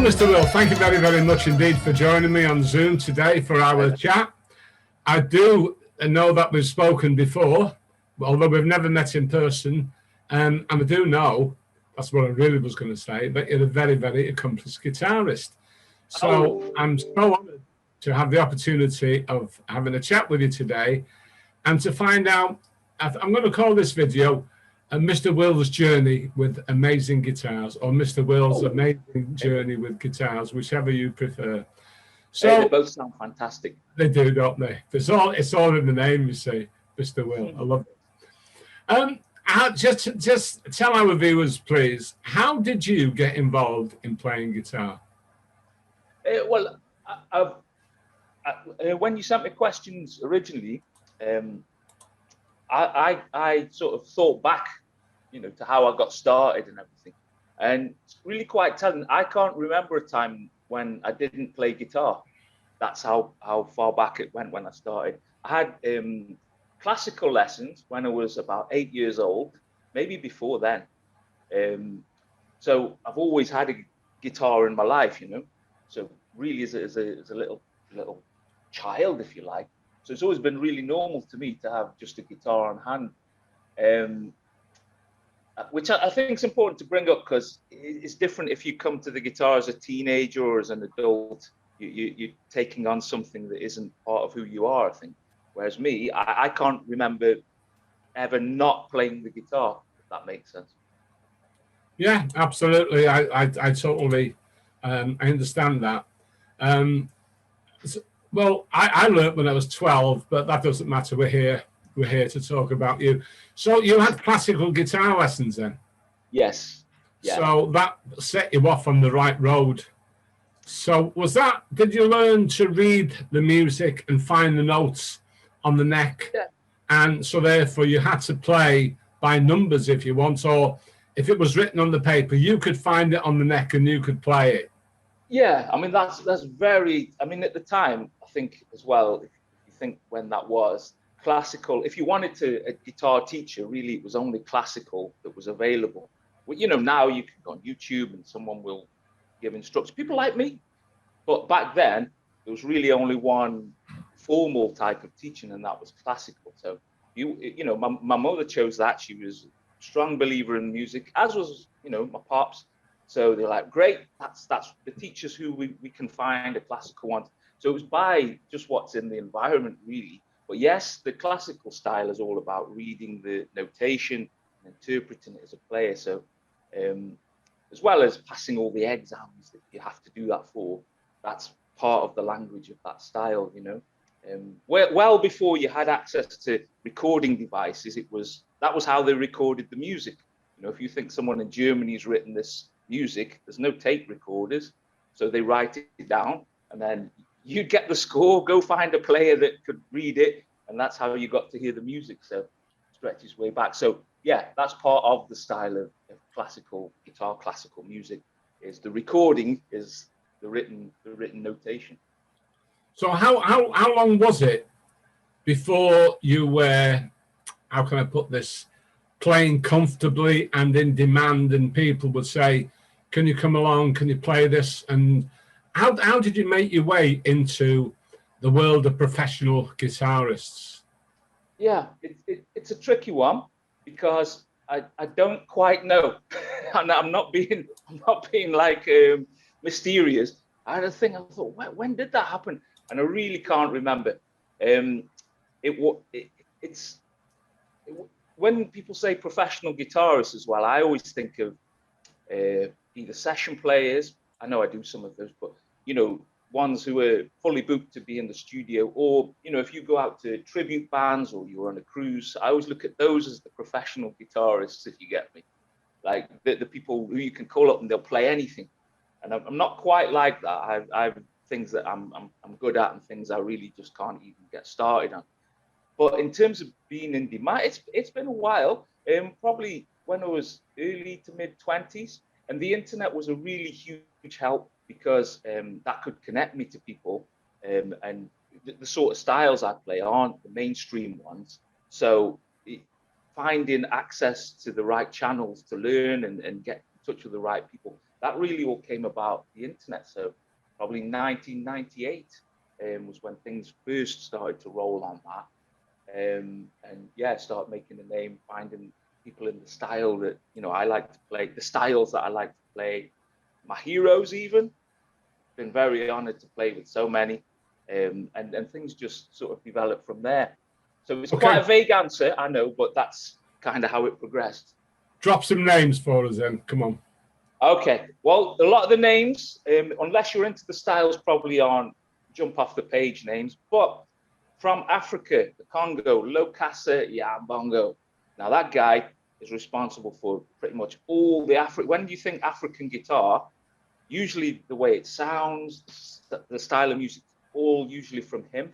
Mr. Will, thank you very, very much indeed for joining me on Zoom today for our chat. I do know that we've spoken before, although we've never met in person, and I do know, that's what I really was going to say, that you're a very, very accomplished guitarist. So I'm so honored to have the opportunity of having a chat with you today and to find out, I'm going to call this video Mr. Will's journey with amazing guitars, or Mr. Will's amazing journey with guitars, whichever you prefer. So they both sound fantastic. They do, don't they? It's all in the name, you see, Mr. Will. I love it. Just tell our viewers, please, how did you get involved in playing guitar? Well, when you sent me questions originally, I sort of thought back, to how I got started and everything, and it's really quite telling. I can't remember a time when I didn't play guitar. That's how far back it went when I started. I had classical lessons when I was about 8 years old, maybe before then. So I've always had a guitar in my life, So really, as a little child, if you like. So it's always been really normal to me to have just a guitar on hand, which I think is important to bring up, because it's different if you come to the guitar as a teenager or as an adult. You're taking on something that isn't part of who you are, I think. Whereas me, I can't remember ever not playing the guitar, if that makes sense. Yeah, absolutely. I totally I understand that. Well, I learned when I was 12, but that doesn't matter. We're here to talk about you. So you had classical guitar lessons then? Yes. Yeah. So that set you off on the right road. So did you learn to read the music and find the notes on the neck? Yeah. And so therefore you had to play by numbers if you want, or if it was written on the paper, you could find it on the neck and you could play it. Yeah, I mean, that's very, I mean, at the time, I think as well, if you think when that was, classical, if you wanted a guitar teacher, really it was only classical that was available. Well, now you can go on YouTube and someone will give instructions, people like me. But back then, there was really only one formal type of teaching, and that was classical. So, my mother chose that. She was a strong believer in music, as was, my pops. So they're like, great, that's the teachers who we can find a classical one. So it was by just what's in the environment, really. But yes, the classical style is all about reading the notation and interpreting it as a player. So as well as passing all the exams that you have to do that for, that's part of the language of that style, well before you had access to recording devices, that was how they recorded the music. If you think someone in Germany has written this music, there's no tape recorders, so they write it down, and then you get the score, go find a player that could read it, and that's how you got to hear the music. So it stretches way back. So yeah, that's part of the style of classical guitar, classical music, is the recording is the written notation. So how long was it before you were, how can I put this, playing comfortably and in demand, and people would say, can you come along, can you play this? And how did you make your way into the world of professional guitarists? Yeah, it's a tricky one, because I don't quite know. And I'm not being like mysterious. I had a thing, I thought, when did that happen? And I really can't remember. When people say professional guitarists as well, I always think of either session players. I know I do some of those, but ones who are fully booked to be in the studio, or if you go out to tribute bands or you're on a cruise, I always look at those as the professional guitarists, if you get me. Like the people who you can call up and they'll play anything. And I'm not quite like that. I have things that I'm good at and things I really just can't even get started on. But in terms of being in demand, it's been a while. Probably when I was early to mid 20s, and the internet was a really huge help, because that could connect me to people, and the sort of styles I play aren't the mainstream ones. So finding access to the right channels to learn and get in touch with the right people that really all came about the internet. So probably 1998 was when things first started to roll on that. And yeah, start making a name, finding people in the style that, you know, I like to play, the styles that I like to play, my heroes even. Been very honored to play with so many, and things just sort of developed from there. So it's quite a vague answer, I know, but that's kind of how it progressed. Drop some names for us then, come on. Okay, well, a lot of the names, unless you're into the styles, probably aren't jump off the page names, but from Africa, the Congo, Lokasa Yambongo. Now that guy is responsible for pretty much all the when you think African guitar, usually the way it sounds, the style of music, all usually from him.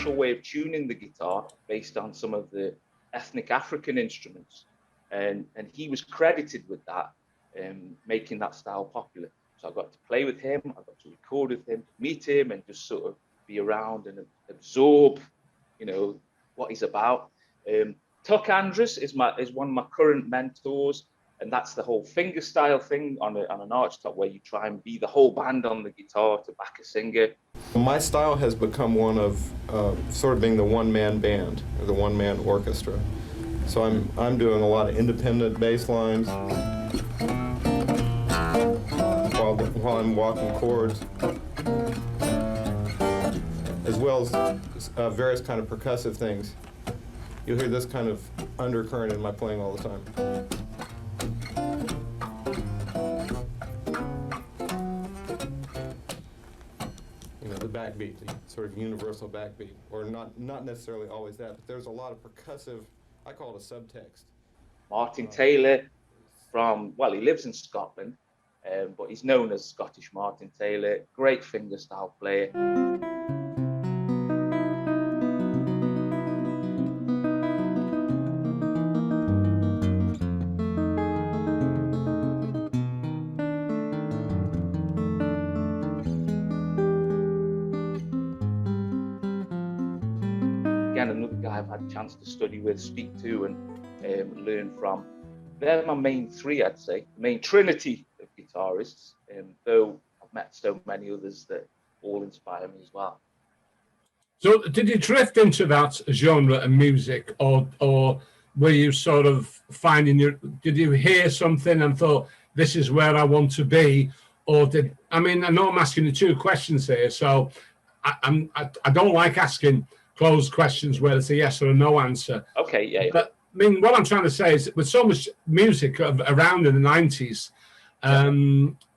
Way of tuning the guitar based on some of the ethnic African instruments, and he was credited with that, making that style popular. So I got to play with him, I got to record with him, meet him, and just sort of be around and absorb, you know, what he's about. Tuck Andrews is one of my current mentors, and that's the whole finger style thing on an archtop, where you try and be the whole band on the guitar to back a singer. My style has become one of sort of being the one-man band, or the one-man orchestra. So I'm doing a lot of independent bass lines while I'm walking chords, as well as various kind of percussive things. You'll hear this kind of undercurrent in my playing all the time. The backbeat, the sort of universal backbeat, or not necessarily always that, but there's a lot of percussive, I call it a subtext. Martin Taylor he lives in Scotland, but he's known as Scottish Martin Taylor, great fingerstyle player. Again, another guy I've had a chance to study with, speak to, and learn from. They're my main three, I'd say, the main trinity of guitarists, though I've met so many others that all inspire me as well. So did you drift into that genre of music, or were you sort of finding did you hear something and thought, this is where I want to be? Or I know I'm asking you two questions here, so I don't like asking closed questions where it's a yes or a no answer. Okay, yeah. But what I'm trying to say is, with so much music around in the 90s,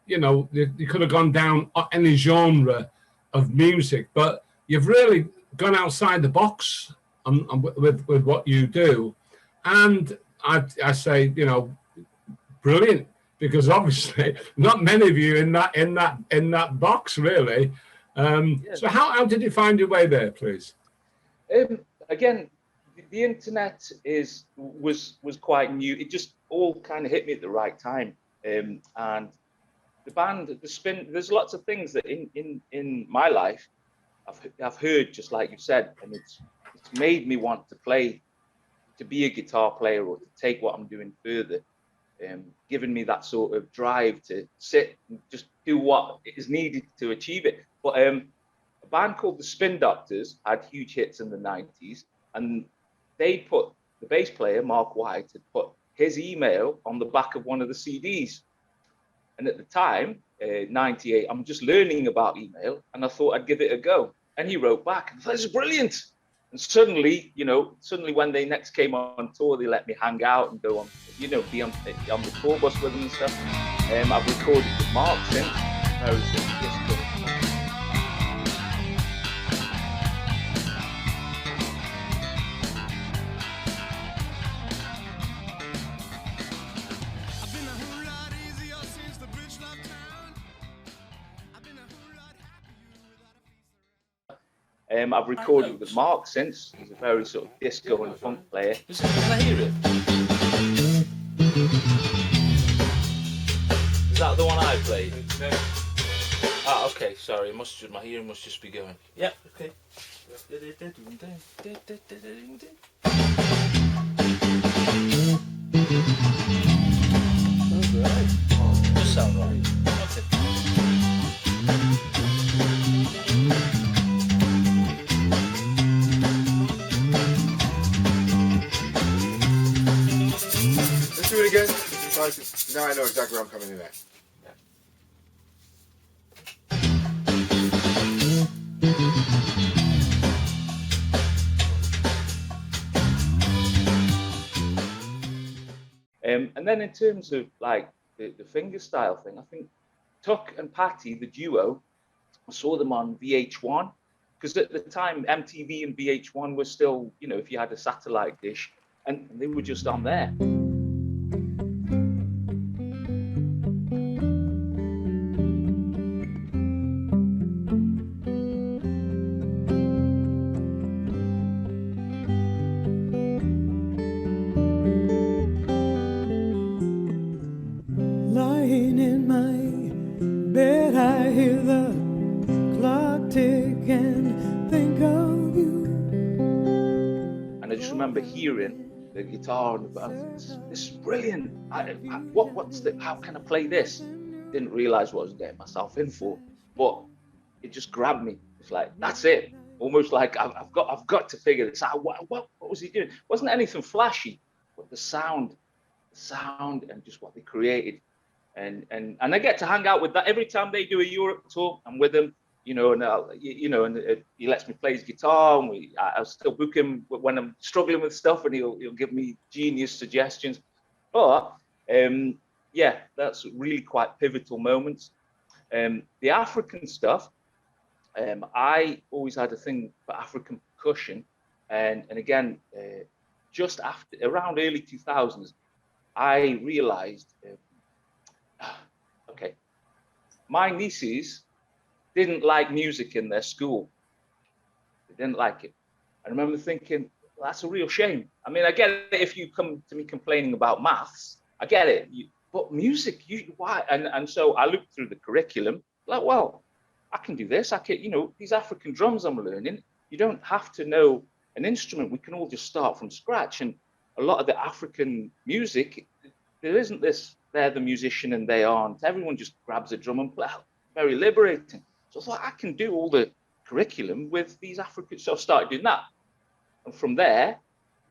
you know, you could have gone down any genre of music, but you've really gone outside the box with what you do. And I say, you know, brilliant, because obviously not many of you in that box, really. So how did you find your way there, please? Again, the internet was quite new. It just all kind of hit me at the right time. And the band, the spin, there's lots of things that in my life I've heard, just like you said, and it's made me want to play, to be a guitar player, or to take what I'm doing further, giving me that sort of drive to sit and just do what is needed to achieve it. But a band called the Spin Doctors had huge hits in the 90s, and the bass player, Mark White, had put his email on the back of one of the CDs. And at the time, 98, I'm just learning about email, and I thought I'd give it a go. And he wrote back, "This is brilliant." And suddenly, when they next came on tour, they let me hang out and go on, be on the tour bus with them and stuff. I've recorded with Mark since. I've recorded with Mark since. He's a very sort of disco and funk player. Can I hear it? Is that the one I played? No. Ah, okay, sorry. My hearing must just be going. Yeah, okay. Alright. Does sound right. Okay. Let's do it again. Now I know exactly where I'm coming in at. And then in terms of like the fingerstyle thing, I think Tuck and Patty, the duo, I saw them on VH1 because at the time MTV and VH1 were still, you know, if you had a satellite dish, and they were just on there. Lying in my bed, I hear the clock tick and think of you. And I just remember hearing the guitar and this is brilliant. How can I play this? Didn't realize what I was getting myself in for, but it just grabbed me. It's like, that's it. Almost like I've got to figure this out. What was he doing? Wasn't anything flashy, but the sound and just what they created. And I get to hang out with that every time they do a Europe tour. I'm with them, you know, and he lets me play his guitar, and I still book him when I'm struggling with stuff, and he'll give me genius suggestions. But yeah, that's really quite pivotal moments. The African stuff, I always had a thing for African percussion, and again, just after around early 2000s, I realized. Okay, my nieces didn't like music in their school. They didn't like it. I remember thinking, well, that's a real shame. I mean, I get it if you come to me complaining about maths, I get it. But music, why? And so I looked through the curriculum, like, well, I can do this. I can, you know, these African drums I'm learning, you don't have to know an instrument. We can all just start from scratch. And a lot of the African music, there isn't this, they're the musician and they aren't. Everyone just grabs a drum and play. Very liberating. So I thought, I can do all the curriculum with these Africans. So I started doing that. And from there,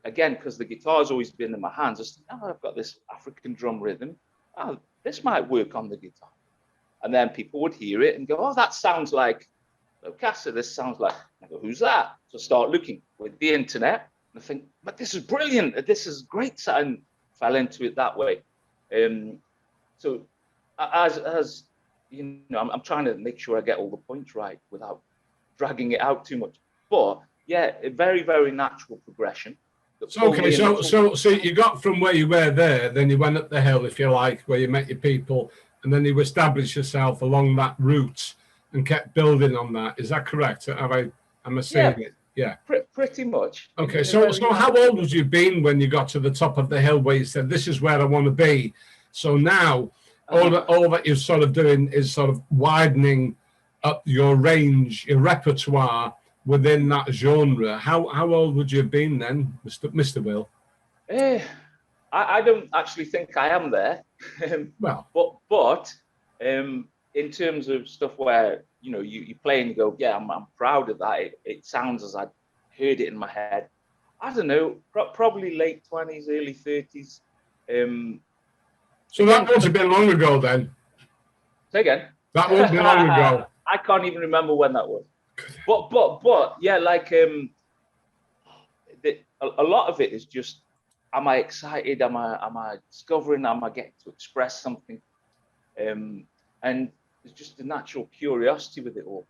again, because the guitar's always been in my hands, I said, oh, I've got this African drum rhythm. Oh, this might work on the guitar. And then people would hear it and go, oh, that sounds like Locassa. This sounds like, I go, who's that? So I start looking with the internet. And I think, but this is brilliant. This is great. And fell into it that way. So as you know, I'm trying to make sure I get all the points right without dragging it out too much. But yeah, a very, very natural progression. Okay, so you got from where you were there, then you went up the hill, if you like, where you met your people, and then you established yourself along that route and kept building on that. Is that correct? Am I saying it? Yeah. Pretty much. Okay, so how old was you been when you got to the top of the hill where you said, this is where I want to be? So now all that you're sort of doing is sort of widening up your range, your repertoire within that genre. How old would you have been then, Mr. Will? I don't actually think I am there. Well, but in terms of stuff where, you know, you play and you go, yeah, I'm proud of that. It sounds as I'd heard it in my head. I don't know, probably late 20s, early 30s. So that must have been long ago then. Say again. That won't be long ago. I can't even remember when that was. But yeah, like a lot of it is just, am I excited? Am I discovering? Am I getting to express something? And there's just a natural curiosity with it all.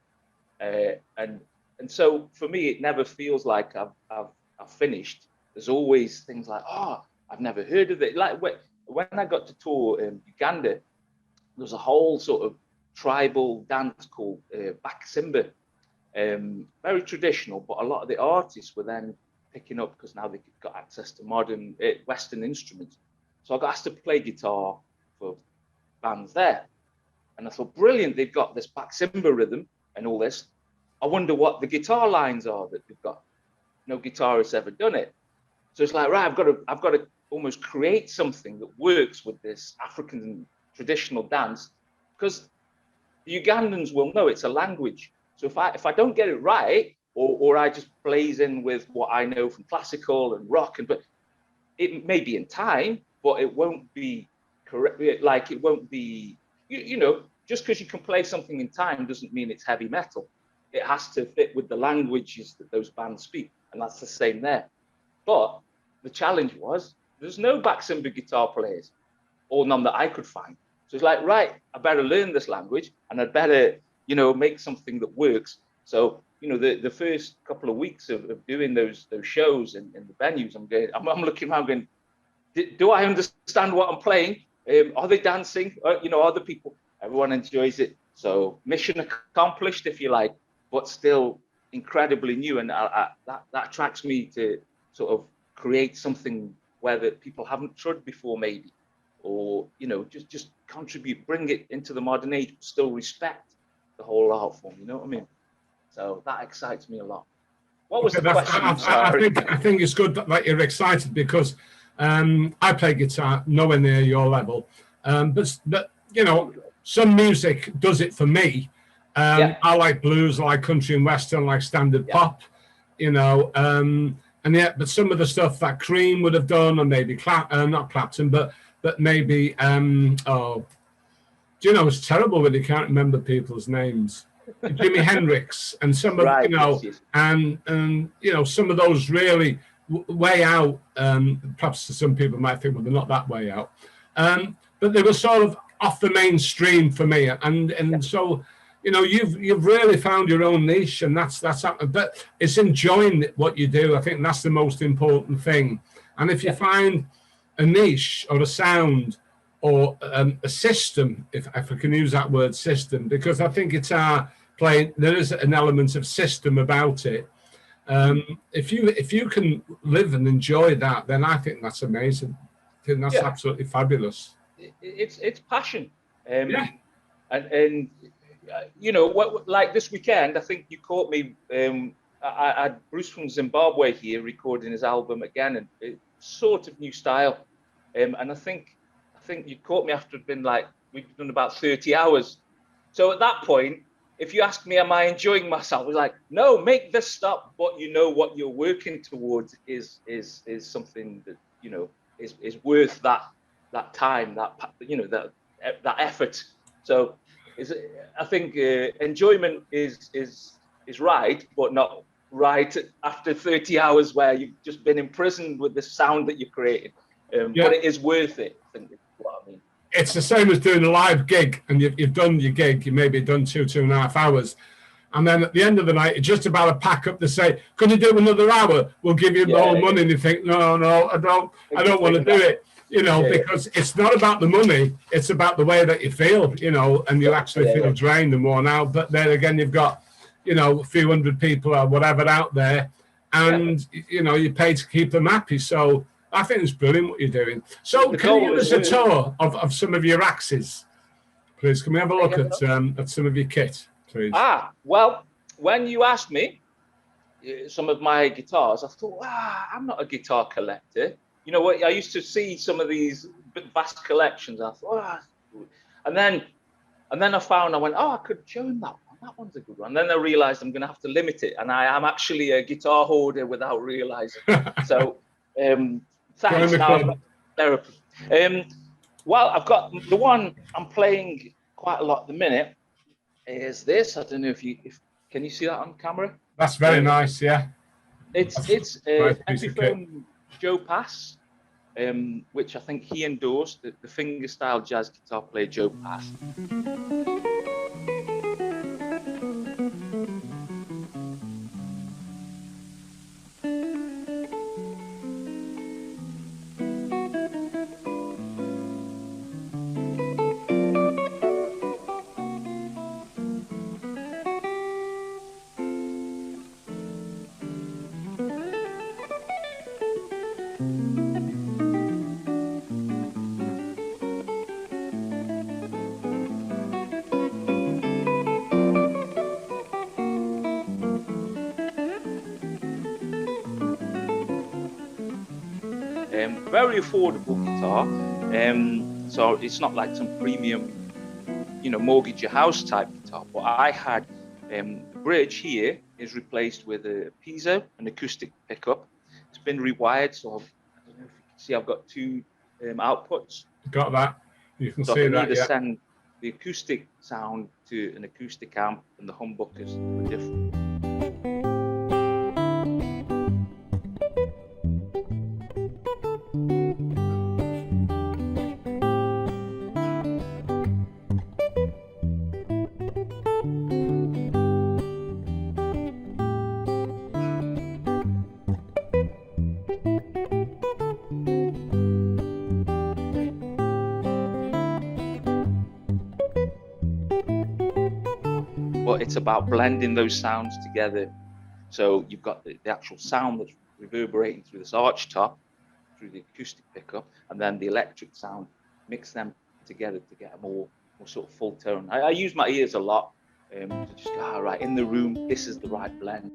And so for me, it never feels like I've finished. There's always things like, oh, I've never heard of it. Like when I got to tour in Uganda, there was a whole sort of tribal dance called Baksimba. very traditional, but a lot of the artists were then picking up because now they got access to modern Western instruments. So I got asked to play guitar for bands there. And I thought, brilliant, they've got this Baximba rhythm and all this. I wonder what the guitar lines are that they've got. No guitarist ever done it. So it's like, right, I've got to almost create something that works with this African traditional dance, because the Ugandans will know it's a language. So if I don't get it right, or I just blaze in with what I know from classical and rock, but it may be in time, but it won't be correct. Like it won't be, you know, just because you can play something in time doesn't mean it's heavy metal. It has to fit with the languages that those bands speak, and that's the same there. But the challenge was there's no Baximba guitar players, or none that I could find. So it's like, right, I better learn this language, and I'd better, you know, make something that works. So, you know, the first couple of weeks of doing those shows in the venues, I'm looking around going, do I understand what I'm playing? Are they dancing? You know, are the people? Everyone enjoys it. So mission accomplished, if you like, but still incredibly new. And that attracts me to sort of create something where that people haven't tried before, maybe, or, you know, just contribute, bring it into the modern age, but still respect the whole art form. You know what I mean? So that excites me a lot. What was the question? I think it's good that you're excited, because I play guitar nowhere near your level, but you know, some music does it for me. I like blues, I like country and western, I like standard pop, you know, and yet, but some of the stuff that Cream would have done, or maybe not Clapton, but maybe do you know, it's terrible when you can't remember people's names. Jimi Hendrix and some of, you know, and you know, some of those really way out. Perhaps some people might think, well, they're not that way out, but they were sort of off the mainstream for me. And so, you know, you've really found your own niche, and that's but it's enjoying what you do. I think that's the most important thing. And if you find a niche or a sound or a system, if I can use that word, system, because I think it's our playing, there is an element of system about it. If you can live and enjoy that, then I think that's amazing. I think that's absolutely fabulous. It's passion. And you know, like this weekend, I think you caught me. I had Bruce from Zimbabwe here recording his album again, and it's sort of new style. And I think you caught me after it'd been like, we've done about 30 hours. So at that point, if you ask me, am I enjoying myself? It's like, no, make this stop. But you know what you're working towards is something that, you know, is worth that time, that, you know, that effort. So I think enjoyment is right, but not right after 30 hours where you've just been imprisoned with the sound that you're creating. But it is worth it, I think is what I mean. It's the same as doing a live gig, and you've done your gig, you maybe done 2.5 hours. And then at the end of the night, it's just about to pack up to say, could you do another hour? We'll give you more money. And you think, no, I don't want to do it. You know, because it's not about the money, it's about the way that you feel, you know, and you actually feel drained and worn out. But then again, you've got, you know, a few hundred people or whatever out there, and, you know, you pay to keep them happy. So I think it's brilliant what you're doing. So can you give us a tour of some of your axes, please? Can we have a look at some of your kit, please? Well, when you asked me some of my guitars, I thought, I'm not a guitar collector. You know what? I used to see some of these vast collections. And I thought, and then I went, I could show him that one. That one's a good one. And then I realized I'm going to have to limit it, and I am actually a guitar hoarder without realizing. So, thanks. Now I've got therapy. Well, I've got the one I'm playing quite a lot at the minute. Is this? I don't know if can you see that on camera? That's very nice. Yeah. It's Epiphone Joe Pass, which I think he endorsed, the fingerstyle jazz guitar player Joe Pass. very affordable guitar. So it's not like some premium, mortgage your house type guitar. But I had the bridge here is replaced with a piezo, an acoustic pickup. It's been rewired, so I don't know if you can see I've got two outputs. Got that? You can So see I can that, either yeah. send the acoustic sound to an acoustic amp and the humbuckers to a different. But it's about blending those sounds together. So you've got the actual sound that's reverberating through this arch top, through the acoustic pickup, and then the electric sound. Mix them together to get a more sort of full tone. I use my ears a lot to just go, right, in the room, this is the right blend.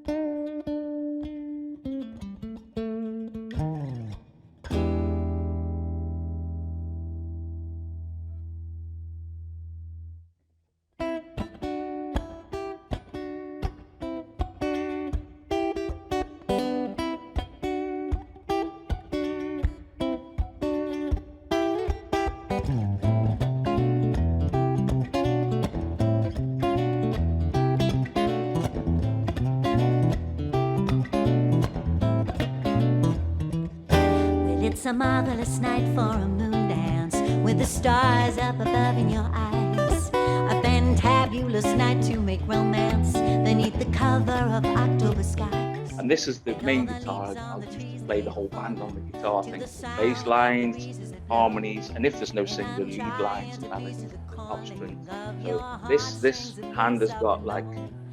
It's a marvelous night for a moon dance with the stars up above in your eyes. A fantabulous night to make romance beneath the cover of October skies. And this is the main guitar. I'll just play the whole band on the guitar. I think bass lines, harmonies, and if there's no single lead lines, melodies, top strings. So this hand has got like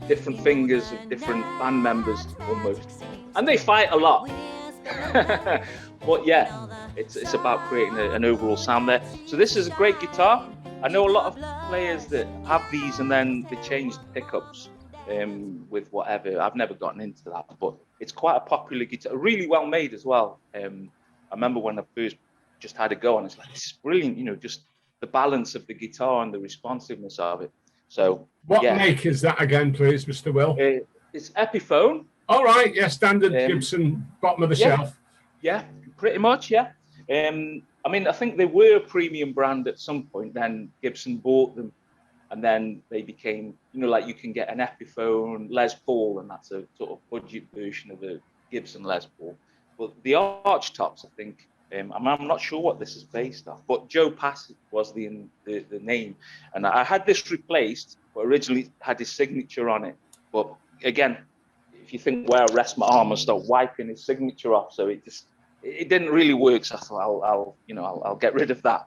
different fingers of different band members almost, and they fight a lot. But yeah, it's about creating an overall sound there. So this is a great guitar. I know a lot of players that have these and then they change the pickups with whatever. I've never gotten into that, but it's quite a popular guitar, really well made as well. I remember when I first just had a go and it's like, this is brilliant, just the balance of the guitar and the responsiveness of it. So what yeah. make is that again, please, Mr. Will? It's Epiphone. All right, yeah, standard Gibson, bottom of the shelf. Yeah, pretty much, yeah. I mean, I think they were a premium brand at some point. Then Gibson bought them, and then they became, like you can get an Epiphone Les Paul, and that's a sort of budget version of a Gibson Les Paul. But the arch tops, I think, I'm not sure what this is based off, but Joe Passett was the name, and I had this replaced, but originally had his signature on it. But again, if you think where I rest my arm and start wiping his signature off, so it didn't really work. So I thought I'll get rid of that.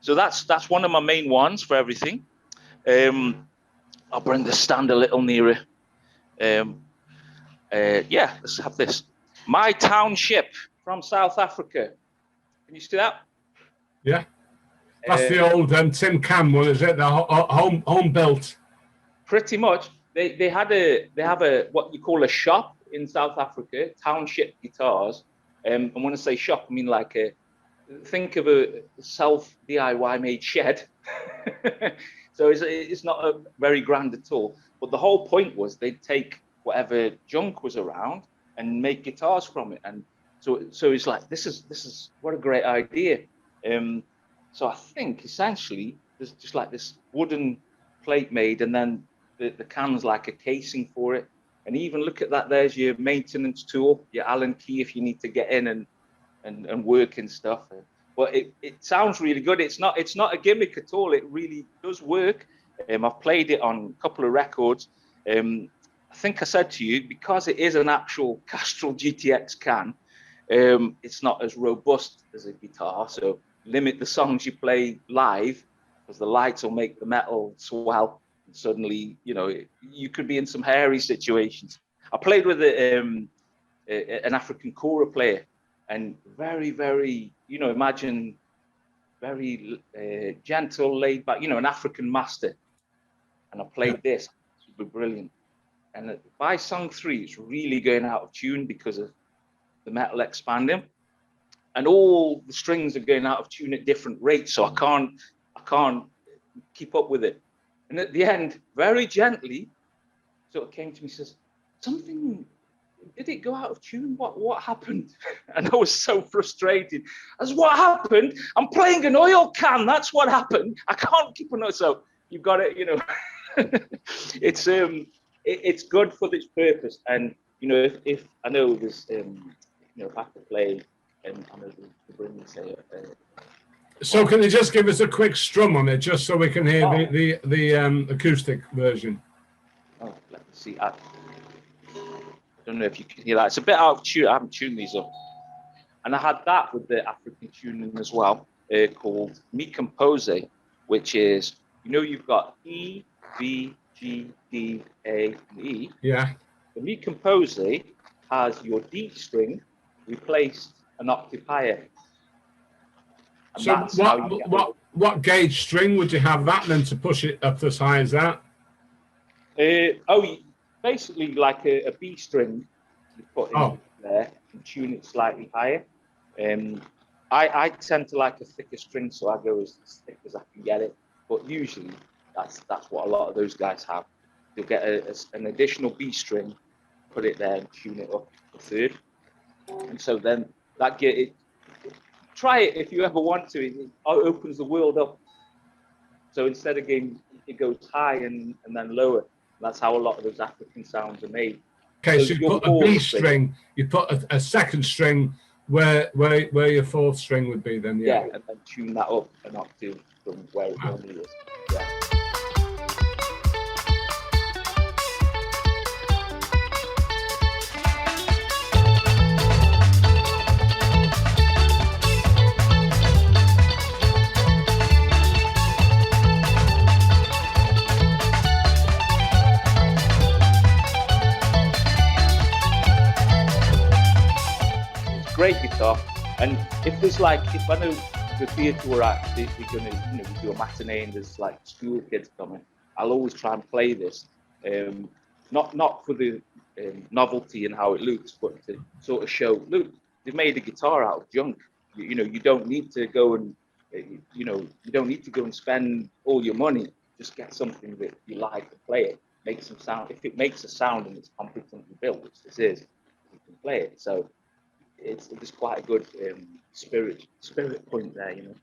So that's one of my main ones for everything. I'll bring the stand a little nearer. Yeah, let's have this. My Township from South Africa. Can you see that? Yeah, that's the old Tin Can one, is it? The home built. Pretty much. They have a what you call a shop in South Africa, Township Guitars. And when I say shop, I mean like think of a self DIY made shed. So it's not a very grand at all. But the whole point was they'd take whatever junk was around and make guitars from it. And so it's like this is what a great idea. So I think essentially there's just like this wooden plate made, and then the can's like a casing for it. And even look at that, there's your maintenance tool, your Allen key if you need to get in and work and stuff. But it sounds really good. It's not a gimmick at all. It really does work. I've played it on a couple of records. I think I said to you, because it is an actual Castrol GTX can, it's not as robust as a guitar. So limit the songs you play live, because the lights will make the metal swell. Suddenly, you could be in some hairy situations. I played with an African kora player, and very, very, imagine very gentle, laid back, an African master. And I played this, super brilliant. And by song 3, it's really going out of tune because of the metal expanding. and all the strings are going out of tune at different rates, so I can't keep up with it. And at the end, very gently, sort of came to me, says, something, did it go out of tune? What happened? And I was so frustrated. I said, what happened? I'm playing an oil can. That's what happened. I can't keep a note. So you've got it, you know. It's good for this purpose. And you know, if I know there's you know, if I have to play and I'm able to bring me say So can you just give us a quick strum on it, just so we can hear the acoustic version? oh, let me see. I don't know if you can hear that. It's a bit out of tune. I haven't tuned these up. And I had that with the African tuning as well, called Mi Compose, which is, you know, you've got E, B, G, D, A, and E. Yeah. The Mi Compose has your D string replaced an octave higher. And So that's how you get what gauge string would you have that then to push it up as high as that? Basically like a B string you put in there and tune it slightly higher. I tend to like a thicker string, so I go as thick as I can get it. But usually that's what a lot of those guys have. You'll get an additional B string, put it there and tune it up a third. And so then try it if you ever want to. It opens the world up. So instead of it goes high and then lower. That's how a lot of those African sounds are made. Okay, so you put a B string, you put a second string where your fourth string would be then, yeah. Yeah, and then tune that up an octave from where it normally is. Yeah. Great guitar, and if I know the theatre we're at, they're gonna, you know, we do a matinee and there's like school kids coming, I'll always try and play this, not for the novelty and how it looks, but to sort of show, look, they've made a guitar out of junk. You know, you don't need to go and spend all your money. Just get something that you like and play it. Make some sound. If it makes a sound and it's competently built, which this is, you can play it. So it's quite a good spirit point there, you know.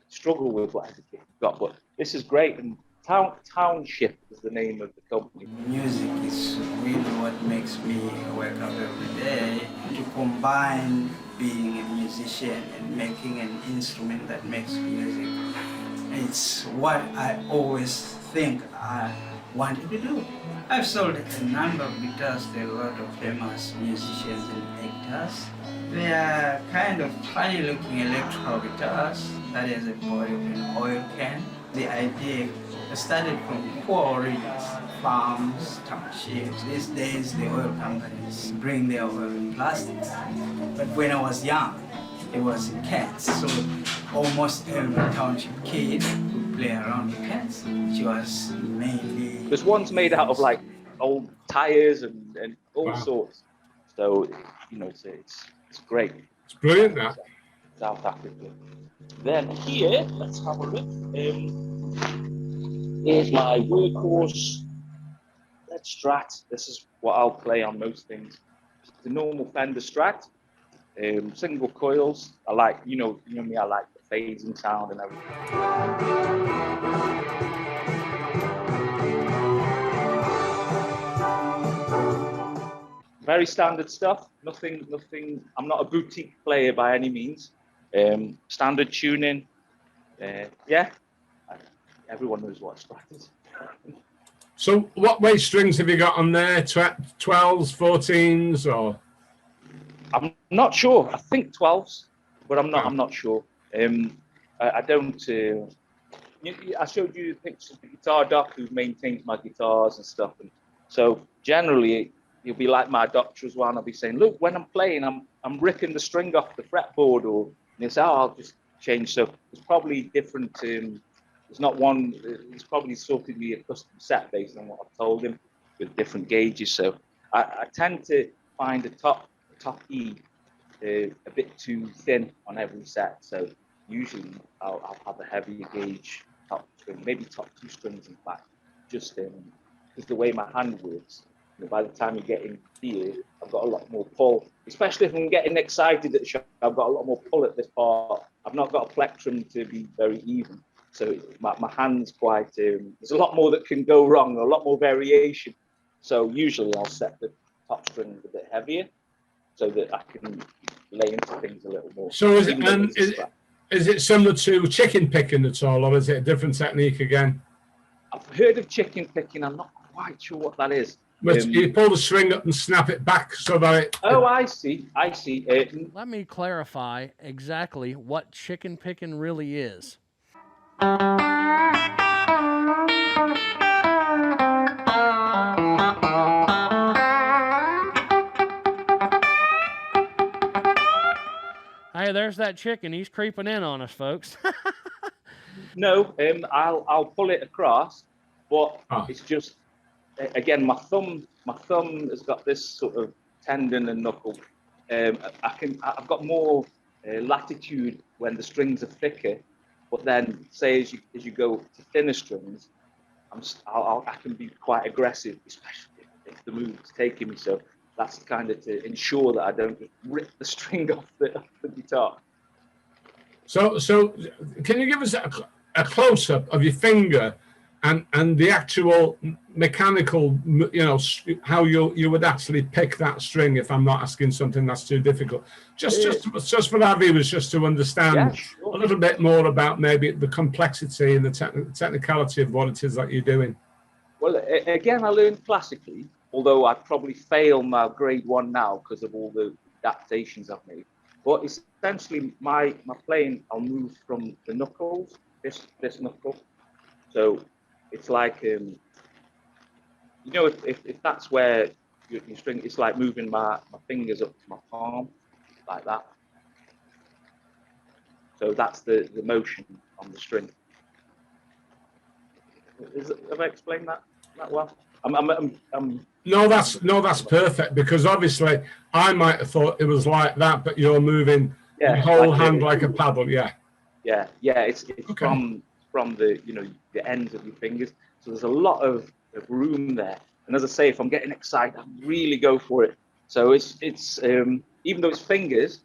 Struggle with what you've got, but this is great. And Township is the name of the company. Music is really what makes me wake up every day, to combine being a musician and making an instrument that makes music. It's what I always think I wanted to do. I've sold a number of guitars to a lot of famous musicians and actors. They are kind of funny looking electrical guitars that has a body of an oil can. The idea started from poor origins, farms, townships. These days the oil companies bring their oil in plastics. But when I was young, it was in cans. So almost every township kid would play around with cans, which was mainly... There's ones made out of like old tires and all sorts. So, you know, it's great. It's brilliant, that. South Africa. Then here, let's have a look. Here's my workhorse Strat. This is what I'll play on most things. The normal Fender Strat. Single coils. I like, you know me, I like the phasing sound and everything. Very standard stuff. Nothing. I'm not a boutique player by any means. Standard tuning. Yeah. Everyone knows what a Strat is. So what weight strings have you got on there? 12s, 14s, or? I'm not sure. I think 12s, but I'm not sure. I don't. I showed you pictures of the guitar doc who maintains my guitars and stuff, and so generally you'll be like my doctor as well. And I'll be saying, look, when I'm playing, I'm ripping the string off the fretboard, or they say, I'll just change. So it's probably different. There's not one. He's probably sorted me a custom set based on what I've told him with different gauges. So I tend to find a top E a bit too thin on every set. So usually I'll have a heavier gauge top string, maybe top 2 strings in fact, just because the way my hand works, by the time you get in here, I've got a lot more pull, especially if I'm getting excited at the show. I've got a lot more pull at this part. I've not got a plectrum to be very even. So my hand's quite, there's a lot more that can go wrong, a lot more variation. So usually I'll set the top strings a bit heavier so that I can lay into things a little more. So is it similar to chicken picking at all, or is it a different technique again? I've heard of chicken picking. I'm not quite sure what that is. But you pull the string up and snap it back so that it... Oh, I see. Let me clarify exactly what chicken picking really is. Hey, there's that chicken. He's creeping in on us, folks. No, I'll pull it across, but it's just, again, my thumb has got this sort of tendon and knuckle. I've got more latitude when the strings are thicker, but then say as you go to thinner strings, I can be quite aggressive, especially if the move's taking me. So that's kind of to ensure that I don't just rip the string off the guitar. So can you give us a close-up of your finger and the actual mechanical, how you would actually pick that string, if I'm not asking something that's too difficult? Just for our viewers, just to understand a little bit more about maybe the complexity and the technicality of what it is that you're doing. Well, again, I learned classically, although I'd probably fail my grade 1 now because of all the adaptations I've made. But essentially, my playing, I'll move from the knuckles, this knuckle. So it's like, if that's where your string, it's like moving my fingers up to my palm, like that. So that's the motion on the string. Have I explained that well? No, that's perfect, because obviously I might have thought it was like that, but you're moving your whole hand like a paddle. Yeah. It's okay. From the the ends of your fingers. So there's a lot of room there. And as I say, if I'm getting excited, I really go for it. So it's even though it's fingers,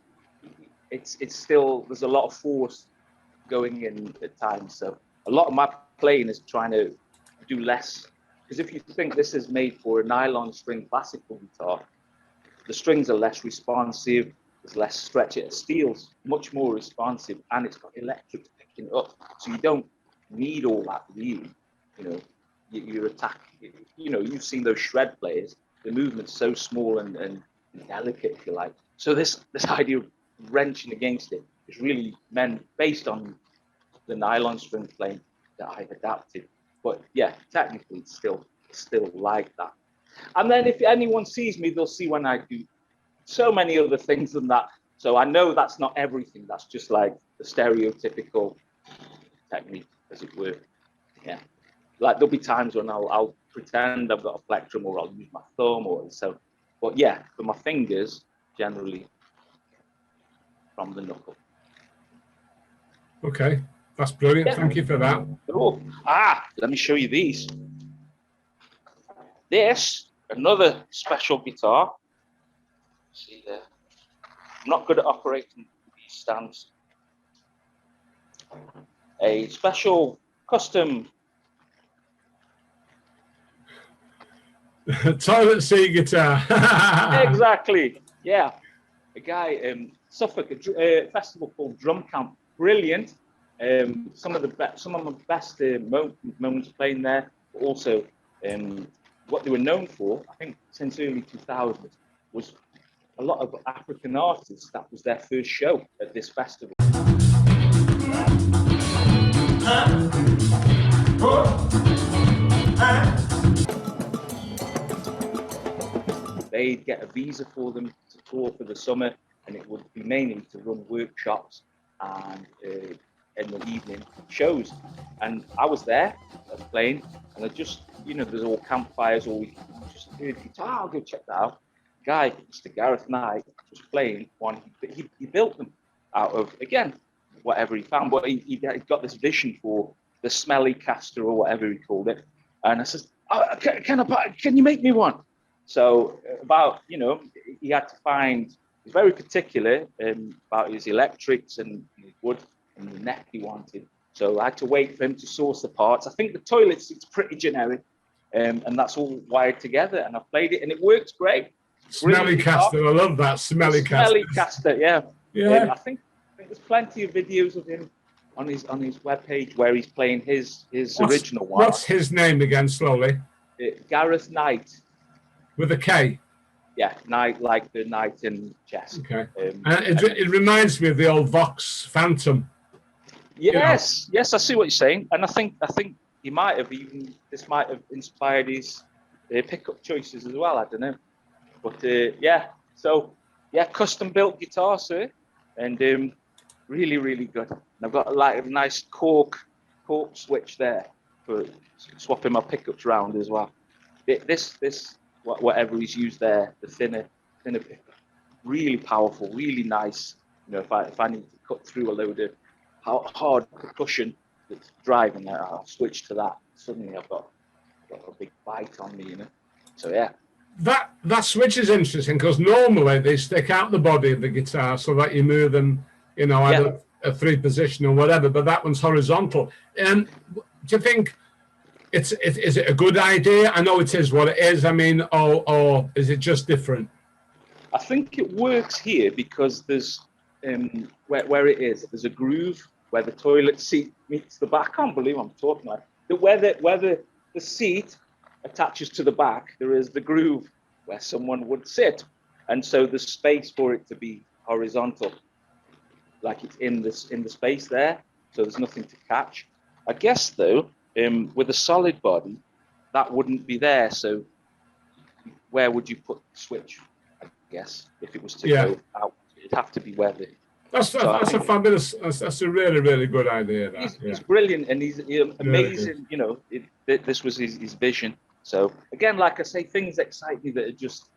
it's still, there's a lot of force going in at times. So a lot of my playing is trying to do less. Because if you think this is made for a nylon string classical guitar, the strings are less responsive, there's less stretch. Steel's much more responsive, and it's got electrics picking it up. So you don't need all that really. Your attack, you've seen those shred players, the movement's so small and delicate, if you like. So this idea of wrenching against it is really meant based on the nylon string playing that I've adapted. But yeah, technically it's still like that. And then if anyone sees me, they'll see when I do so many other things than that. So I know that's not everything. That's just like the stereotypical technique, as it were. Yeah. Like there'll be times when I'll pretend I've got a plectrum, or I'll use my thumb, or so. But yeah, for my fingers, generally from the knuckle. Okay, that's brilliant. Yeah. Thank you for that. Let me show you these. This, another special guitar. See there. I'm not good at operating these stands. A special custom toilet seat guitar. Exactly. Yeah. A guy, Suffolk, a festival called Drum Camp. Brilliant. Some of my best moments playing there. But also, what they were known for, I think, since early 2000s, was a lot of African artists. That was their first show at this festival. They'd get a visa for them to tour for the summer, and it would be mainly to run workshops and in the evening shows. And I was there, I was playing, and I just, there's all campfires all week. Just heard guitar, I'll go check that out. guy, Mr. Gareth Knight, was playing one. He built them out of, again, whatever he found, but he got this vision for the smelly caster or whatever he called it. And I said, oh, can you make me one? So he had to find, he's very particular about his electrics and his wood and the neck he wanted. So I had to wait for him to source the parts. I think the toilet seat's pretty generic, and that's all wired together. And I played it, and it works great. Smelly caster, I love that. Smelly caster, yeah. I think there's plenty of videos of him on his webpage where he's playing his original one. What's his name again, slowly? Gareth Knight. With a K? Yeah, Knight, like the knight in chess. Okay. It reminds me of the old Vox Phantom. Yes, yes, I see what you're saying. And I think he might have this might have inspired his pickup choices as well. I don't know. But custom built guitar, sir. And really, really good. And I've got like a nice cork switch there for swapping my pickups around as well. Whatever he's used there, the thinner pickup, really powerful, really nice. If I need to cut through a load of hard percussion that's driving that, I'll switch to that. Suddenly I've got a big bite on me, So yeah. That switch is interesting because normally they stick out the body of the guitar so that you move them, either a 3 position or whatever, but that one's horizontal. Do you think is it a good idea? I know it is what it is. I mean, or is it just different? I think it works here because there's where it is. There's a groove where the toilet seat meets the back. I can't believe I'm talking like that. Where the seat attaches to the back, there is the groove where someone would sit, and so there's space for it to be horizontal, like it's in the space there. So there's nothing to catch. I guess though, with a solid body, that wouldn't be there. So where would you put the switch? I guess if it was to go out, it'd have to be where the. That's a fabulous. That's a really, really good idea. He's brilliant, and he's amazing. This was his vision. So again, like I say, things excite me that are just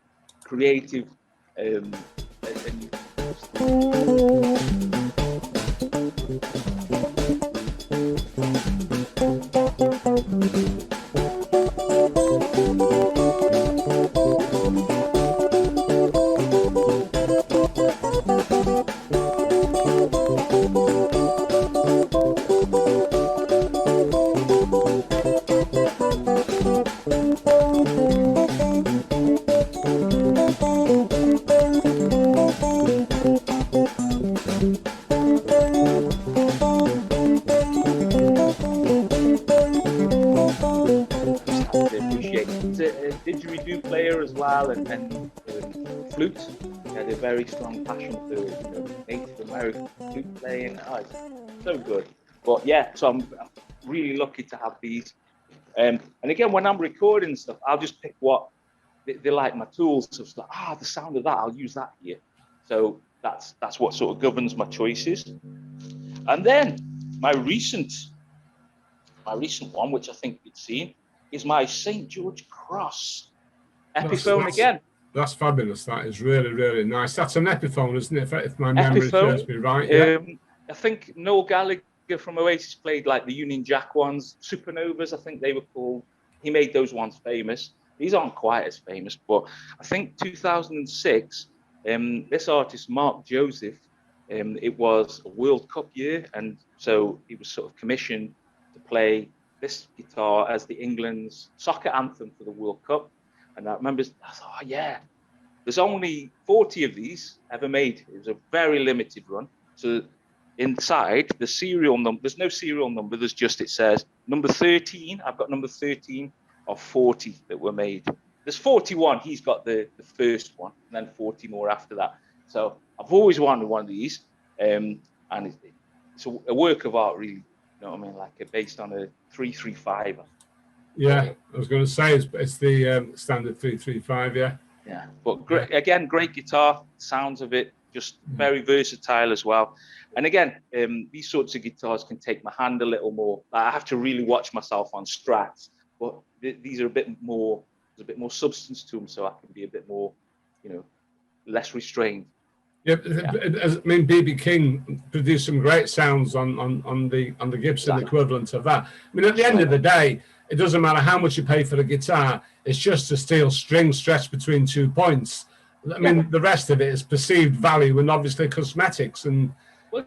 creative. Didgeridoo player as well, and flute. He had a very strong passion for Native American flute playing. Oh, it's so good. But yeah, so I'm really lucky to have these. And again, when I'm recording stuff, I'll just pick what they like my tools. So it's like, the sound of that, I'll use that here. So that's what sort of governs my choices. And then my recent one, which I think you've seen, is my St. George Cross Epiphone again. That's fabulous. That is really, really nice. That's an Epiphone, isn't it? If my memory serves me right. Yeah. I think Noel Gallagher from Oasis played like the Union Jack ones, Supernovas, I think they were called. He made those ones famous. These aren't quite as famous, but I think 2006, this artist, Mark Joseph, it was a World Cup year, and so he was sort of commissioned to play this guitar as the England's soccer anthem for the World Cup. And I remember, I thought, there's only 40 of these ever made. It was a very limited run. So inside the serial number, there's no serial number, there's just, it says number 13. I've got number 13 of 40 that were made. There's 41, he's got the first one, and then 40 more after that. So I've always wanted one of these, and it's a work of art, really. You know what I mean? Like based on a 335. Yeah, I was going to say it's the standard 335. Yeah. Yeah, but great guitar. Sounds of it just very versatile as well. And again, these sorts of guitars can take my hand a little more. I have to really watch myself on Strats, but these are a bit more. There's a bit more substance to them, so I can be a bit more less restrained. Yeah, I mean, BB King produced some great sounds on the Gibson equivalent of that. I mean, at the end of the day, it doesn't matter how much you pay for the guitar. It's just a steel string stretched between 2 points. I mean, the rest of it is perceived value and obviously cosmetics. And well,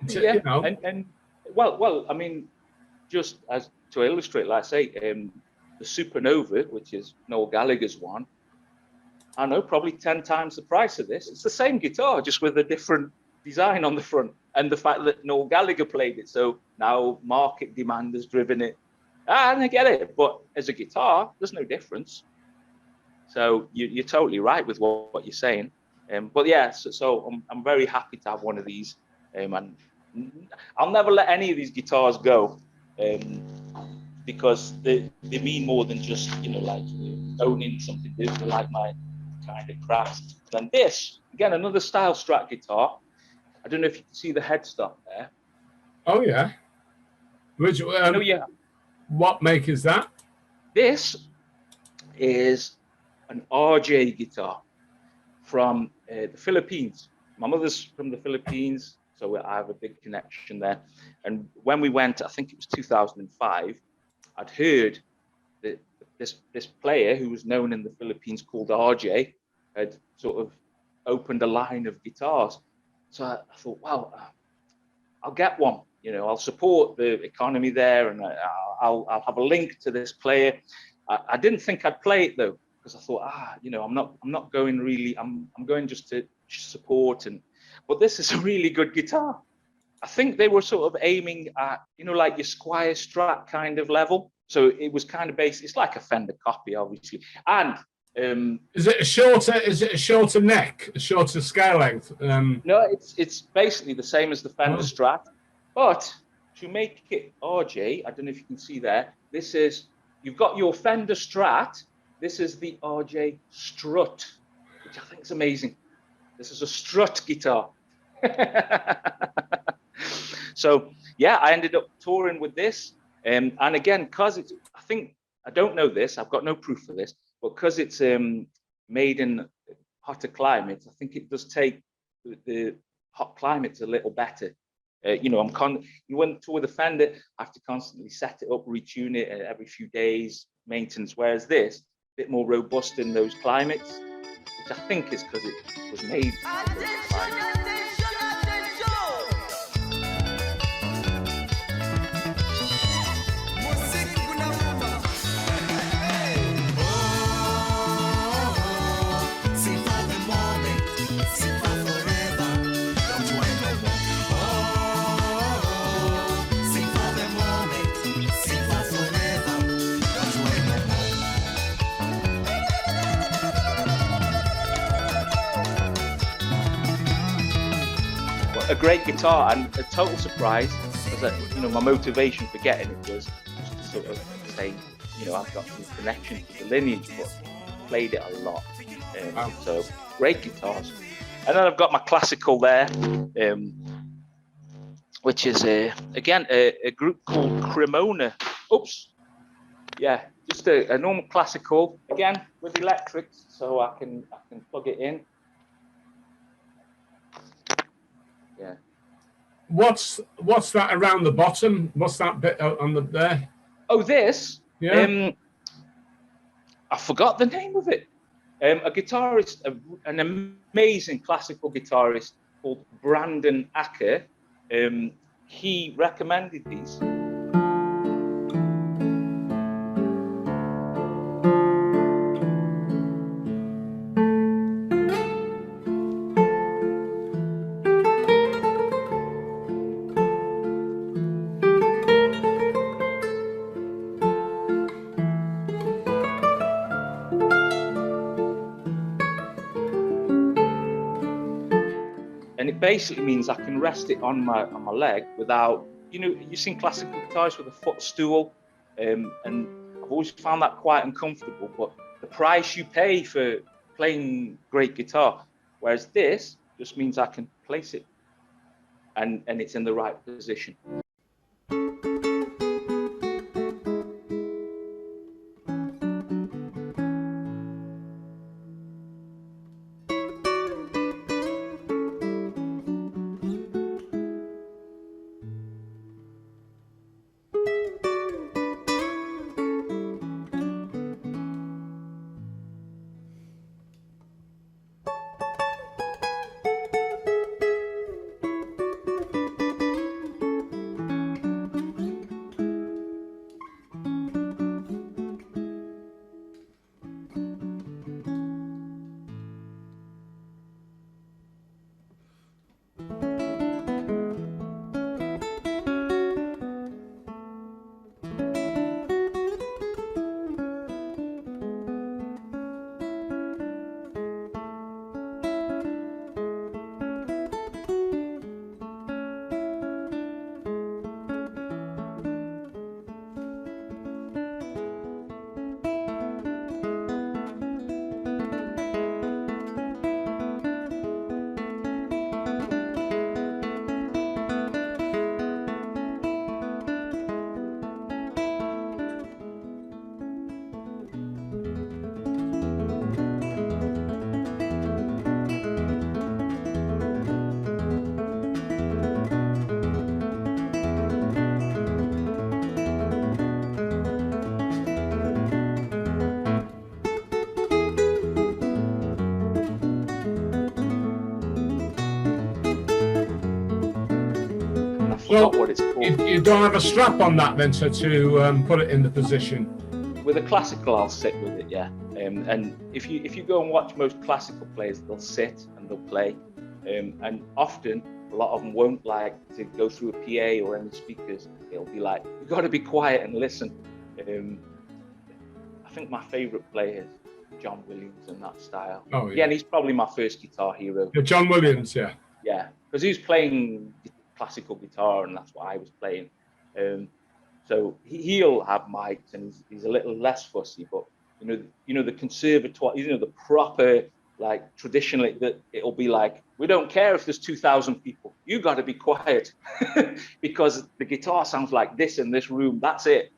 I mean, just as to illustrate, like I say, the Supernova, which is Noel Gallagher's one, I know, probably 10 times the price of this. It's the same guitar, just with a different design on the front. And the fact that Noel Gallagher played it, so now market demand has driven it. And I get it, but as a guitar, there's no difference. So you're totally right with what you're saying. But yeah, so I'm very happy to have one of these. And I'll never let any of these guitars go, because they mean more than just, like owning something. They're like my kind of craft. And this, again, another style Strat guitar. I don't know if you can see the headstock there. Oh yeah. Which yeah. What make is that? This is an RJ guitar from the Philippines. My mother's from the Philippines, so I have a big connection there. And when we went, I think it was 2005, I'd heard that this player who was known in the Philippines called RJ had sort of opened a line of guitars. So I thought, wow, I'll get one. I'll support the economy there, and I'll have a link to this player. I didn't think I'd play it though, because I thought, I'm not going really. I'm going just to support. But this is a really good guitar. I think they were sort of aiming at, like your Squire Strat kind of level. So it was kind of based. It's like a Fender copy, obviously. And is it a shorter neck, a shorter scale length? No, it's basically the same as the Fender Strat, but to make it RJ, I don't know if you can see there. This is, you've got your Fender Strat. This is the RJ Strut, which I think is amazing. This is a strut guitar. So yeah, I ended up touring with this, and again, because it's, I don't know this. I've got no proof of this. But because it's made in hotter climates, I think it does take the hot climates a little better. You went to with a Fender, I have to constantly set it up, retune it every few days, maintenance. Whereas this, a bit more robust in those climates, which I think is because it was made in those climates. A great guitar, and a total surprise was that, my motivation for getting it was just to sort of say, I've got some connection to the lineage, but played it a lot. So great guitars. And then I've got my classical there, which is again a group called Cremona. Oops, yeah, just a normal classical, again with electrics, so I can plug it in. Yeah. What's that around the bottom? What's that bit on the there? Oh, this. Yeah. I forgot the name of it. A guitarist, an amazing classical guitarist called Brandon Acker. He recommended these. And it basically means I can rest it on my leg without, you've seen classical guitars with a footstool, and I've always found that quite uncomfortable. But the price you pay for playing great guitar, whereas this just means I can place it and it's in the right position. Well, not what it's called. you don't have a strap on that then to put it in the position. With a classical, I'll sit with it, yeah. And if you go and watch most classical players, they'll sit and they'll play. And often, a lot of them won't like to go through a PA or any speakers. It'll be like, you've got to be quiet and listen. I think my favourite player is John Williams in that style. Oh, yeah. Yeah, and he's probably my first guitar hero. Yeah, John Williams, yeah. Yeah, because he was playing classical guitar and that's what I was playing. So he'll have mics and he's a little less fussy, but you know the conservatoire, the proper like traditionally that it'll be like, we don't care if there's 2,000 people, you got to be quiet because the guitar sounds like this in this room. That's it.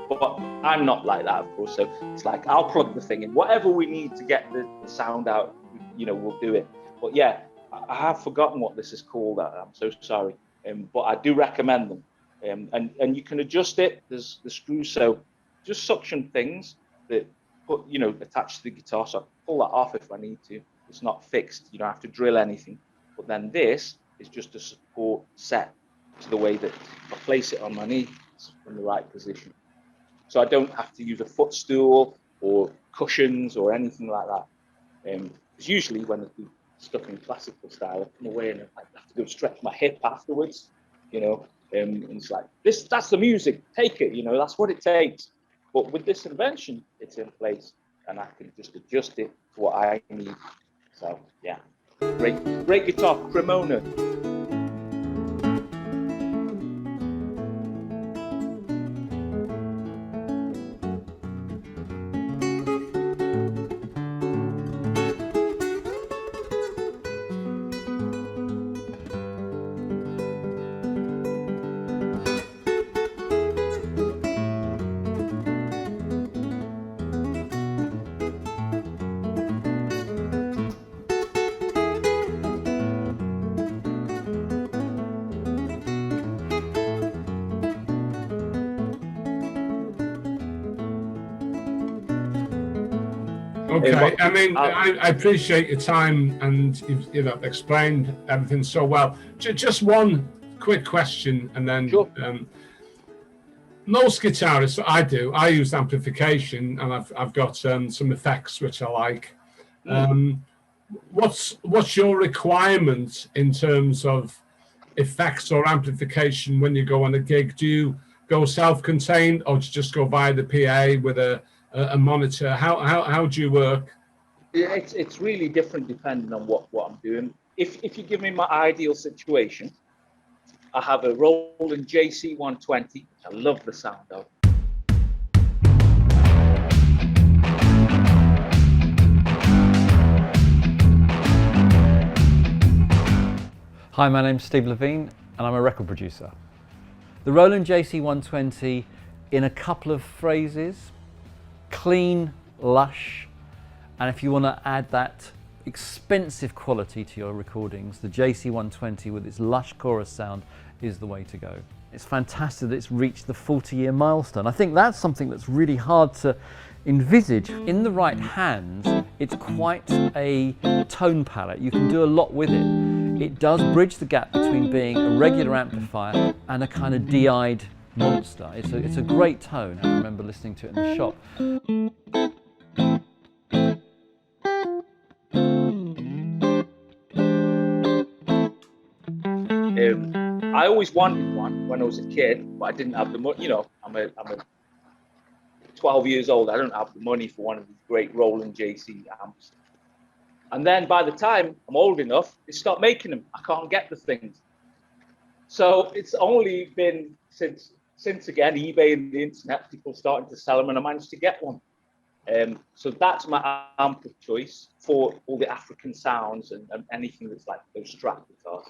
But I'm not like that, of course. So it's like, I'll plug the thing in. Whatever we need to get the sound out, we'll do it. But yeah, I have forgotten what this is called. I'm so sorry. But I do recommend them. And you can adjust it. There's the screws. So just suction things that attach to the guitar. So I can pull that off if I need to. It's not fixed. You don't have to drill anything. But then this is just a support set to the way that I place it on my knee in the right position. So I don't have to use a footstool or cushions or anything like that. Because usually when I do stuff in classical style, I come away and I have to go stretch my hip afterwards, and it's like, that's the music, take it, that's what it takes. But with this invention, it's in place and I can just adjust it to what I need. So yeah, great guitar, Cremona. Okay, I mean, I appreciate your time and you've explained everything so well. Just one quick question, and then sure. Most guitarists, I use amplification, and I've got some effects which I like. What's your requirement in terms of effects or amplification when you go on a gig? Do you go self-contained, or do you just go via the PA with a monitor? How do you work? It's really different depending on what I'm doing. If you give me my ideal situation, I have a Roland JC 120, which I love the sound of. Hi, my name's Steve Levine and I'm a record producer. The Roland JC 120, in a couple of phrases: clean, lush, and if you want to add that expensive quality to your recordings, the JC 120 with its lush chorus sound is the way to go. It's fantastic that it's reached the 40-year milestone. I think that's something that's really hard to envisage. In the right hands, it's quite a tone palette. You can do a lot with it. It does bridge the gap between being a regular amplifier and a kind of de-eyed monster. It's a great tone. I remember listening to it in the shop. I always wanted one when I was a kid, but I didn't have the money. I'm a 12 years old. I don't have the money for one of these great Roland JC amps. And then by the time I'm old enough, they start making them. I can't get the things. So it's only been since again eBay and the internet, people starting to sell them, and I managed to get one. So that's my amp of choice for all the African sounds and anything that's like those Strat guitars.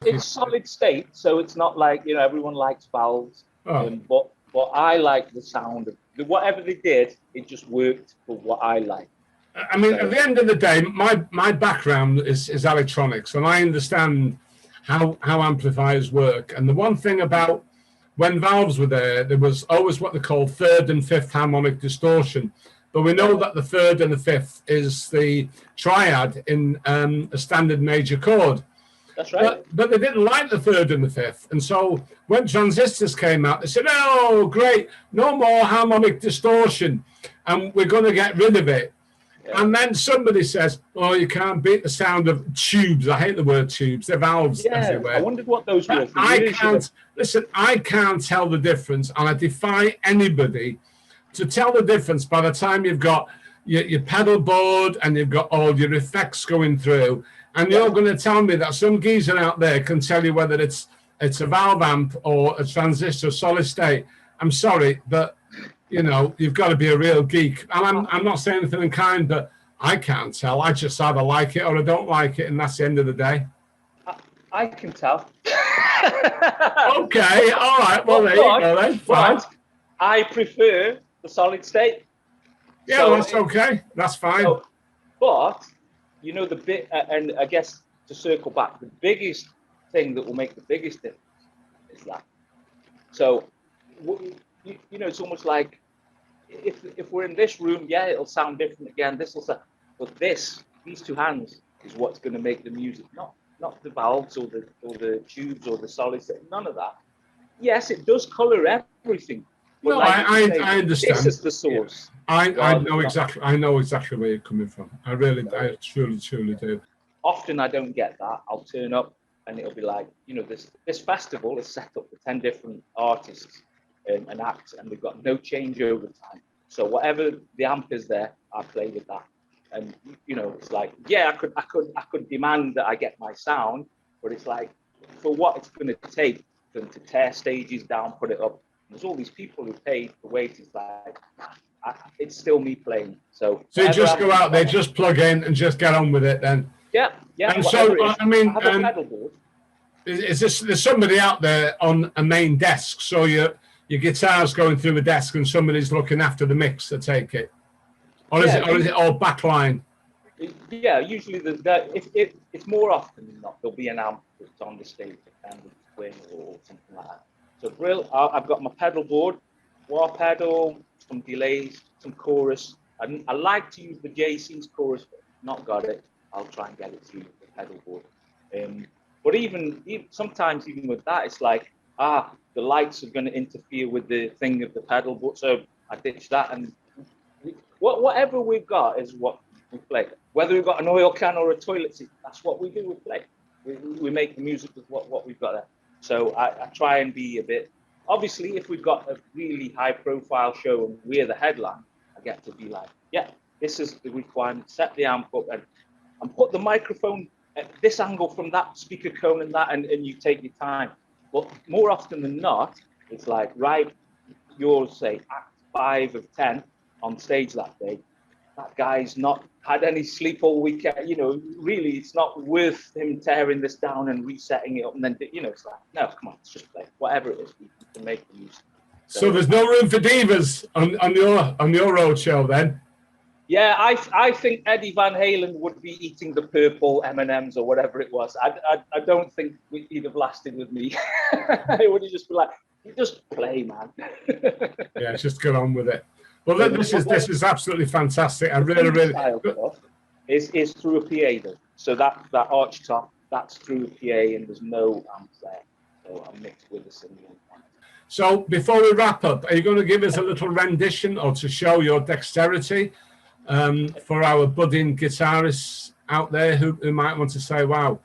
It's solid state, so it's not like everyone likes valves, but I like the sound of whatever they did. It just worked for what I like. I mean, at the end of the day, my background is electronics, and I understand how amplifiers work. And the one thing about when valves were there was always what they call third and fifth harmonic distortion. But we know that the third and the fifth is the triad in a standard major chord. That's right. But they didn't like the third and the fifth. And so when transistors came out, they said, oh, great, no more harmonic distortion, and we're going to get rid of it. Yeah. And then somebody says, oh, you can't beat the sound of tubes. I hate the word tubes. They're valves everywhere. I wondered what those were. I can't tell the difference, and I defy anybody to tell the difference by the time you've got your pedal board and you've got all your effects going through, and you're going to tell me that some geezer out there can tell you whether it's a valve amp or a transistor solid state. I'm sorry, but you know, you've got to be a real geek. And I'm not saying anything unkind, but I can't tell. I just either like it or I don't like it, and that's the end of the day. I can tell. Okay, all right. Well, there you go then. Fine. I prefer the solid state. Yeah, so, that's okay. That's fine. So, but you know, the bit, and I guess to circle back, the biggest thing that will make the biggest difference is that. So, you know, it's almost like if we're in this room, yeah, it'll sound different again. This will sound, but these two hands is what's going to make the music, not the valves or the tubes or the solid state, none of that. Yes, it does color everything. No, like I understand. This is the source. I know exactly. I know exactly where you're coming from. I truly do. Often I don't get that. I'll turn up and it'll be like, you know, this festival is set up for 10 different artists and acts, and we've got no changeover time. So whatever the amp is there, I play with that. And you know, it's like, yeah, I could demand that I get my sound, but it's like, for what it's going to take them to tear stages down, put it up. There's all these people who paid the wait. It's like, it's still me playing. So you just go out there, just plug in, and just get on with it then. Yeah. And so, I mean, I have a pedal board. There's somebody out there on a main desk, so your guitar's going through the desk, and somebody's looking after the mix. I take it, or is it all backline? Yeah, usually if it's more often than not, there'll be an amp that's on the stage, a twin or something like that. So I've got my pedal board, wah pedal, some delays, some chorus. I like to use the JC's chorus, but not got it. I'll try and get it through the pedal board. But even sometimes even with that, it's like, the lights are going to interfere with the thing of the pedal board, so I ditch that, and whatever we've got is what we play. Whether we've got an oil can or a toilet seat, that's what we do. We play. We make the music with what we've got there. So I try and be a bit. Obviously, if we've got a really high-profile show and we're the headline, I get to be like, yeah, this is the requirement. Set the amp up and put the microphone at this angle from that speaker cone and that, and you take your time. But more often than not, it's like, right, you'll say act 5 of 10 on stage that day. That guy's not had any sleep all weekend. You know, really, it's not worth him tearing this down and resetting it up. And then, you know, it's like, no, come on, let's just play. Whatever it is, we can make the music. So there's no room for divas on your road show then? Yeah, I think Eddie Van Halen would be eating the purple M&Ms or whatever it was. I don't think he'd have lasted with me. It would have just been like, you just play, man. Yeah, just get on with it. Well, this is absolutely fantastic. I really is through a PA though. So that arch top, that's through a PA, and there's no amp there. So I'm mixed with the single. So before we wrap up, are you going to give us a little rendition or to show your dexterity for our budding guitarists out there who might want to say, wow,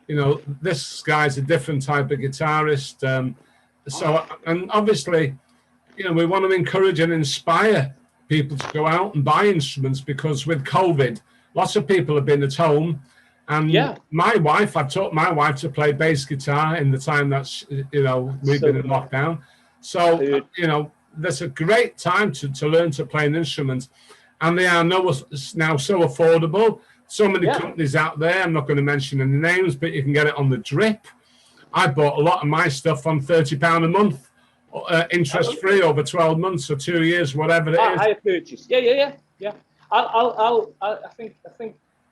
you know, this guy's a different type of guitarist. And obviously, you know, we want to encourage and inspire people to go out and buy instruments, because with COVID, lots of people have been at home. And I've taught my wife to play bass guitar in the time that's, you know, we've been in lockdown. So, you know, that's a great time to learn to play an instrument. And they are now so affordable. So many companies out there, I'm not going to mention any names, but you can get it on the drip. I bought a lot of my stuff on £30 a month, interest-free over 12 months or 2 years, whatever it is. Higher purchase. Yeah. I think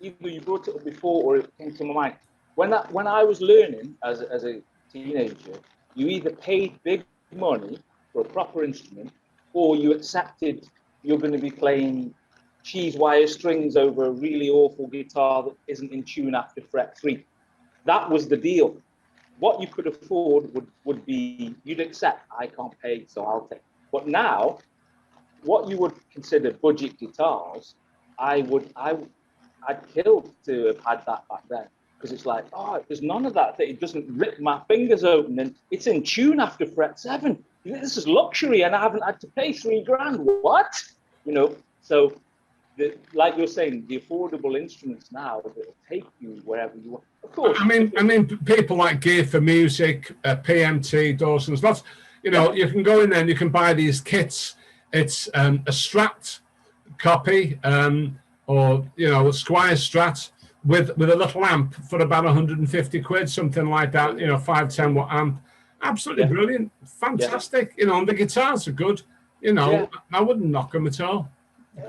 either you brought it up before or it came to my mind. When I was learning as a teenager, you either paid big money for a proper instrument, or you accepted you're going to be playing cheese wire strings over a really awful guitar that isn't in tune after fret 3. That was the deal. What you could afford would be, you'd accept, I can't pay, so I'll take. But now, what you would consider budget guitars, I'd kill to have had that back then. Because it's like, oh, there's none of that. It doesn't rip my fingers open, and it's in tune after fret 7. This is luxury, and I haven't had to pay $3,000. What? You know, so like you're saying, the affordable instruments now that will take you wherever you want. Of course. I mean, people like Gear for Music, PMT, Dawson's, lots. You know, you can go in there and you can buy these kits. It's a Strat copy, or you know, a Squire Strat with a little amp for about 150 quid, something like that. You know, 510 watt amp. Absolutely brilliant, fantastic. You know, and the guitars are good. You know, I wouldn't knock them at all.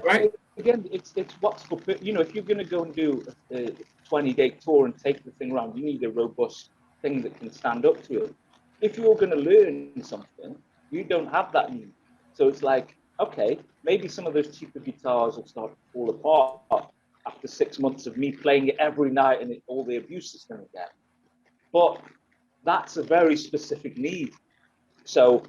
Right. Again, it's what's for, you know, if you're going to go and do a 20-day tour and take the thing around, you need a robust thing that can stand up to it. If you're going to learn something, you don't have that need. So it's like, okay, maybe some of those cheaper guitars will start to fall apart after 6 months of me playing it every night and all the abuse is going to get. But that's a very specific need. So,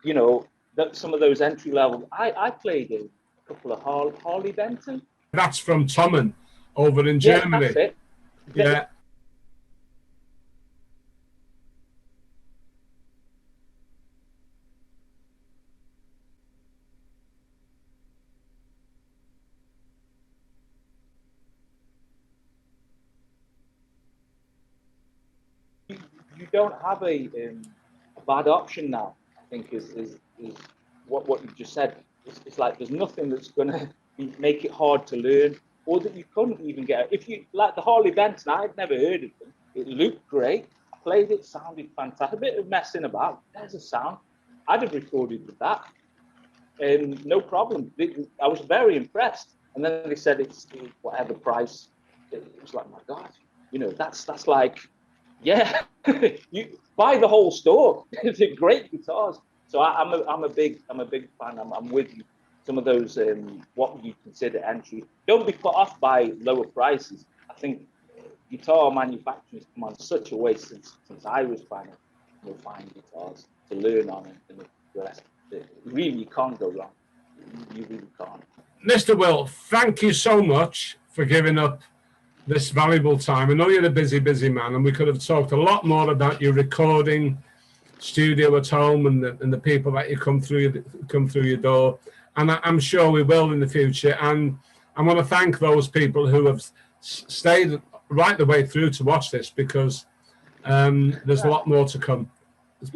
you know, that some of those entry level, I played a couple of Harley Benton. That's from Tommen over in Germany. That's it. Yeah. You don't have a bad option now. I think is what you just said. It's like there's nothing that's going to make it hard to learn, or that you couldn't even get. If you like the Harley Benton, I'd never heard of them. It looked great. I played it, sounded fantastic. A bit of messing about. There's a sound. I'd have recorded with that, and no problem. I was very impressed. And then they said it's whatever price. It was like, my God, you know, that's like, yeah, you buy the whole store. They're great guitars. So I'm a big fan. I'm with you. Some of those what you consider entry. Don't be put off by lower prices. I think guitar manufacturing has come on such a way since I was trying to find guitars to learn on, and the rest. Really, you can't go wrong. You really can't. Mr. Will, thank you so much for giving up this valuable time. I know you're a busy man, and we could have talked a lot more about your recording studio at home and the people that you come through your door, and I'm sure we will in the future. And I want to thank those people who have stayed right the way through to watch this, because there's a lot more to come.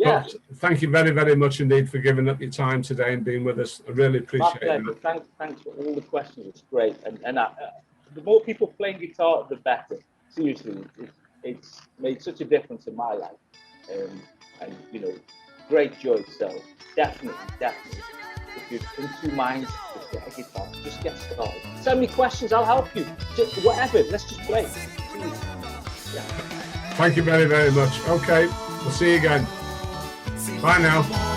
But thank you very, very much indeed for giving up your time today and being with us. I really appreciate it. Thanks for all the questions. It's great, and the more people playing guitar, the better. Seriously, it's made such a difference in my life. And you know, great joy. So definitely, if you're in two minds, just get a guitar, just get started. Send me questions, I'll help you. Just whatever, let's just play. Yeah. Thank you very, very much. Okay, we'll see you again. Bye now.